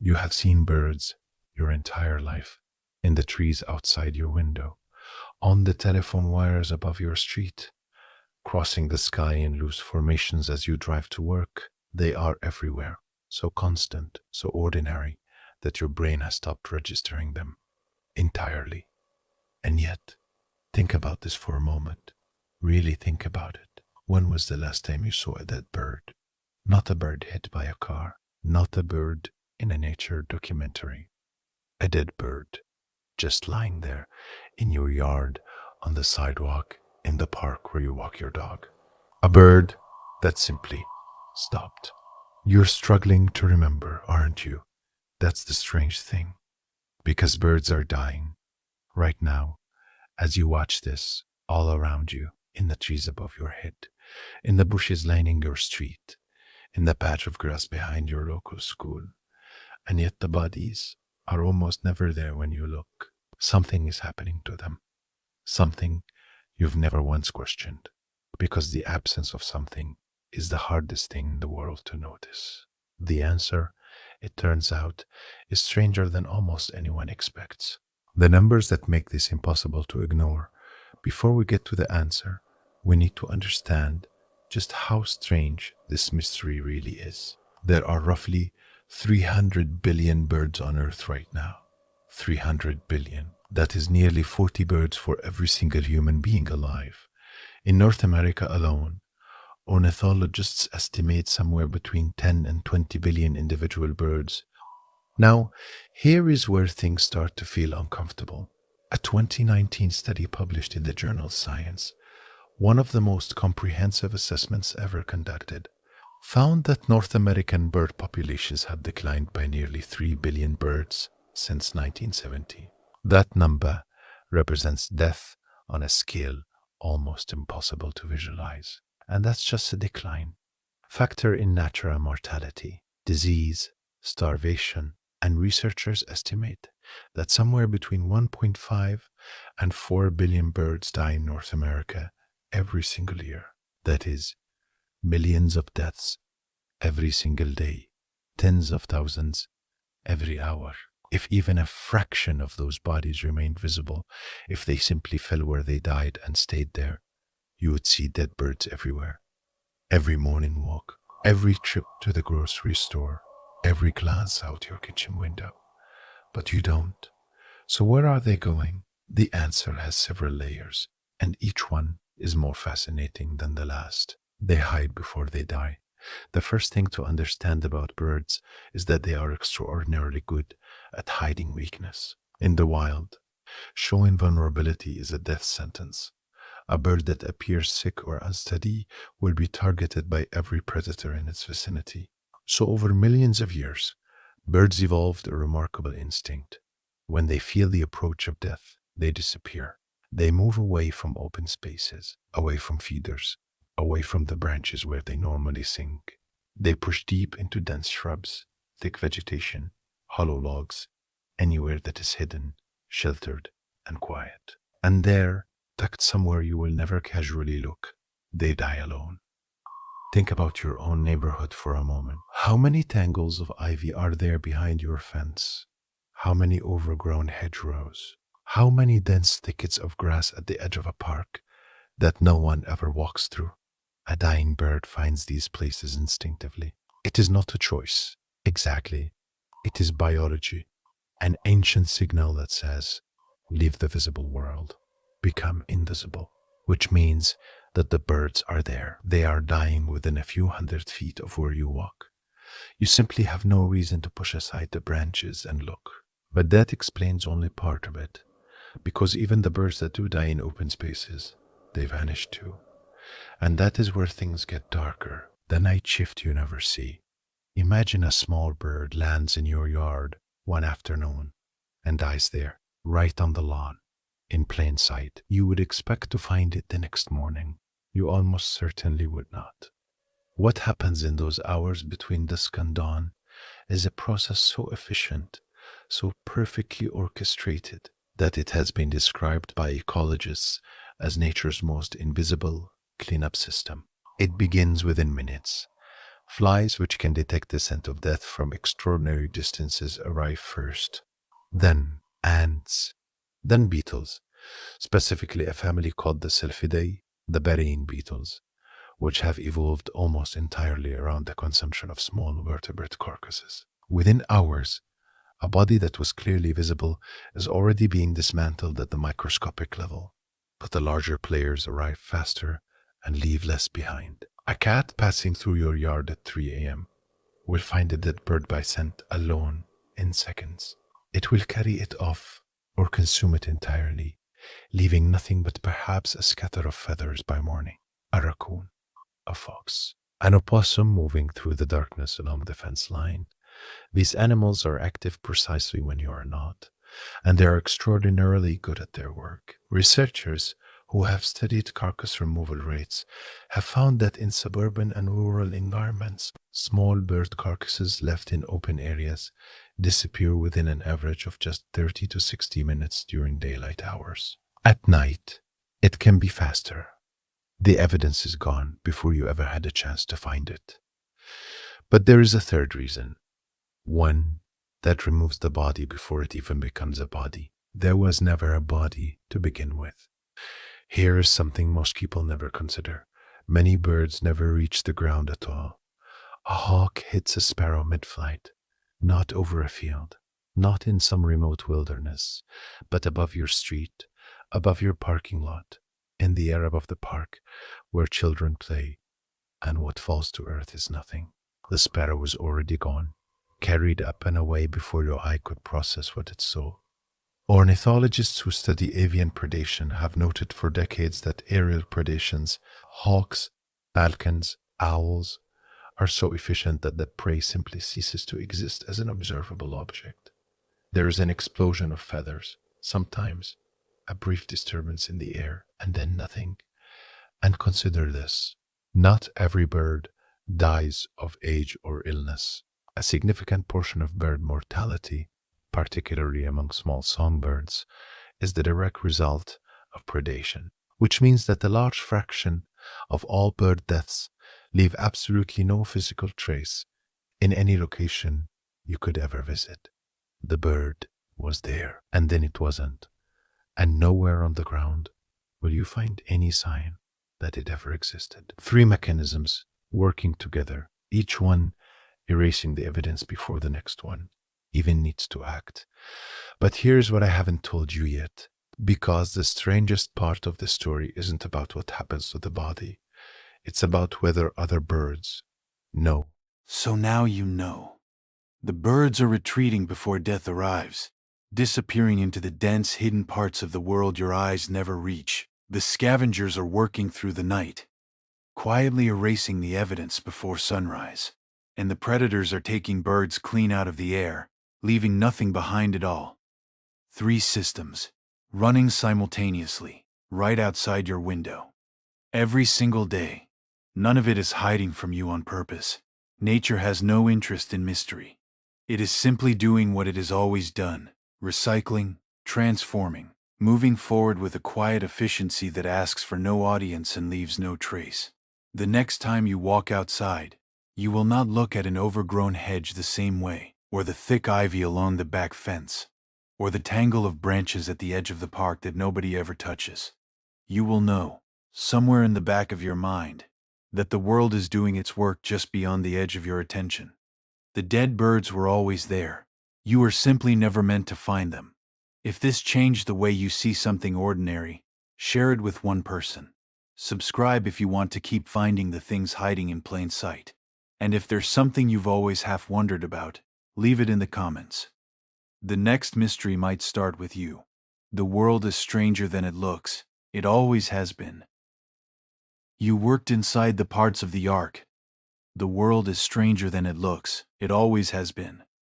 You have seen birds your entire life, in the trees outside your window, on the telephone wires above your street, crossing the sky in loose formations as you drive to work. They are everywhere, so constant, so ordinary, that your brain has stopped registering them entirely. And yet, think about this for a moment. Really think about it. When was the last time you saw a dead bird? Not a bird hit by a car, not a bird in a nature documentary. A dead bird, just lying there in your yard, on the sidewalk, in the park where you walk your dog. A bird that simply stopped. You're struggling to remember, aren't you? That's the strange thing. Because birds are dying right now, as you watch this, all around you, in the trees above your head, in the bushes lining your street, in the patch of grass behind your local school. And yet the bodies are almost never there when you look. Something is happening to them. Something you've never once questioned. Because the absence of something is the hardest thing in the world to notice. The answer, it turns out, is stranger than almost anyone expects. The numbers that make this impossible to ignore. Before we get to the answer, we need to understand just how strange this mystery really is. There are roughly 300 billion birds on Earth right now. 300 billion. That is nearly 40 birds for every single human being alive. In North America alone, ornithologists estimate somewhere between 10 and 20 billion individual birds. Now, here is where things start to feel uncomfortable. A 2019 study published in the journal Science, one of the most comprehensive assessments ever conducted, found that North American bird populations have declined by nearly 3 billion birds since 1970. That number represents death on a scale almost impossible to visualize. And that's just a decline. Factor in natural mortality, disease, starvation, and researchers estimate that somewhere between 1.5 and 4 billion birds die in North America every single year. That is, millions of deaths every single day, tens of thousands every hour. If even a fraction of those bodies remained visible, if they simply fell where they died and stayed there, you would see dead birds everywhere. Every morning walk, every trip to the grocery store, every glance out your kitchen window. But you don't. So where are they going? The answer has several layers, and each one is more fascinating than the last. They hide before they die. The first thing to understand about birds is that they are extraordinarily good at hiding weakness. In the wild, showing vulnerability is a death sentence. A bird that appears sick or unsteady will be targeted by every predator in its vicinity. So over millions of years, birds evolved a remarkable instinct. When they feel the approach of death, they disappear. They move away from open spaces, away from feeders, away from the branches where they normally sing. They push deep into dense shrubs, thick vegetation, hollow logs, anywhere that is hidden, sheltered, and quiet. And there, tucked somewhere you will never casually look, they die alone. Think about your own neighborhood for a moment. How many tangles of ivy are there behind your fence? How many overgrown hedgerows? How many dense thickets of grass at the edge of a park that no one ever walks through? A dying bird finds these places instinctively. It is not a choice. Exactly. It is biology, an ancient signal that says, leave the visible world, become invisible, which means that the birds are there. They are dying within a few 100 feet of where you walk. You simply have no reason to push aside the branches and look. But that explains only part of it, because even the birds that do die in open spaces, they vanish too. And that is where things get darker, the night shift you never see. Imagine a small bird lands in your yard one afternoon and dies there, right on the lawn, in plain sight. You would expect to find it the next morning. You almost certainly would not. What happens in those hours between dusk and dawn is a process so efficient, so perfectly orchestrated, that it has been described by ecologists as nature's most invisible cleanup system. It begins within minutes. Flies, which can detect the scent of death from extraordinary distances, arrive first. Then ants. Then beetles, specifically a family called the Sylphidae, the burying beetles, which have evolved almost entirely around the consumption of small vertebrate carcasses. Within hours, a body that was clearly visible is already being dismantled at the microscopic level. But the larger players arrive faster and leave less behind. A cat passing through your yard at 3 a.m. will find a dead bird by scent alone in seconds. It will carry it off or consume it entirely, leaving nothing but perhaps a scatter of feathers by morning. A raccoon, a fox, an opossum moving through the darkness along the fence line. These animals are active precisely when you are not, and they are extraordinarily good at their work. Researchers who have studied carcass removal rates have found that in suburban and rural environments, small bird carcasses left in open areas disappear within an average of just 30 to 60 minutes during daylight hours. At night, it can be faster. The evidence is gone before you ever had a chance to find it. But there is a third reason. One that removes the body before it even becomes a body. There was never a body to begin with. Here is something most people never consider. Many birds never reach the ground at all. A hawk hits a sparrow mid-flight, not over a field, not in some remote wilderness, but above your street, above your parking lot, in the air above the park, where children play, and what falls to earth is nothing. The sparrow was already gone, carried up and away before your eye could process what it saw. Ornithologists who study avian predation have noted for decades that aerial predations, hawks, falcons, owls, are so efficient that the prey simply ceases to exist as an observable object. There is an explosion of feathers, sometimes a brief disturbance in the air, and then nothing. And consider this, not every bird dies of age or illness. A significant portion of bird mortality, particularly among small songbirds, is the direct result of predation, which means that a large fraction of all bird deaths leave absolutely no physical trace in any location you could ever visit. The bird was there, and then it wasn't, and nowhere on the ground will you find any sign that it ever existed. Three mechanisms working together, each one erasing the evidence before the next one even needs to act. But here's what I haven't told you yet, because the strangest part of the story isn't about what happens to the body. It's about whether other birds know. So now you know. The birds are retreating before death arrives, disappearing into the dense, hidden parts of the world your eyes never reach. The scavengers are working through the night, quietly erasing the evidence before sunrise. And the predators are taking birds clean out of the air, leaving nothing behind at all. Three systems, running simultaneously, right outside your window. Every single day. None of it is hiding from you on purpose. Nature has no interest in mystery. It is simply doing what it has always done, recycling, transforming, moving forward with a quiet efficiency that asks for no audience and leaves no trace. The next time you walk outside, you will not look at an overgrown hedge the same way, or the thick ivy along the back fence, or the tangle of branches at the edge of the park that nobody ever touches. You will know, somewhere in the back of your mind, that the world is doing its work just beyond the edge of your attention. The dead birds were always there. You were simply never meant to find them. If this changed the way you see something ordinary, share it with one person. Subscribe if you want to keep finding the things hiding in plain sight. And if there's something you've always half wondered about, leave it in the comments. The next mystery might start with you. The world is stranger than it looks. It always has been. You worked inside the parts of the ark. The world is stranger than it looks. It always has been.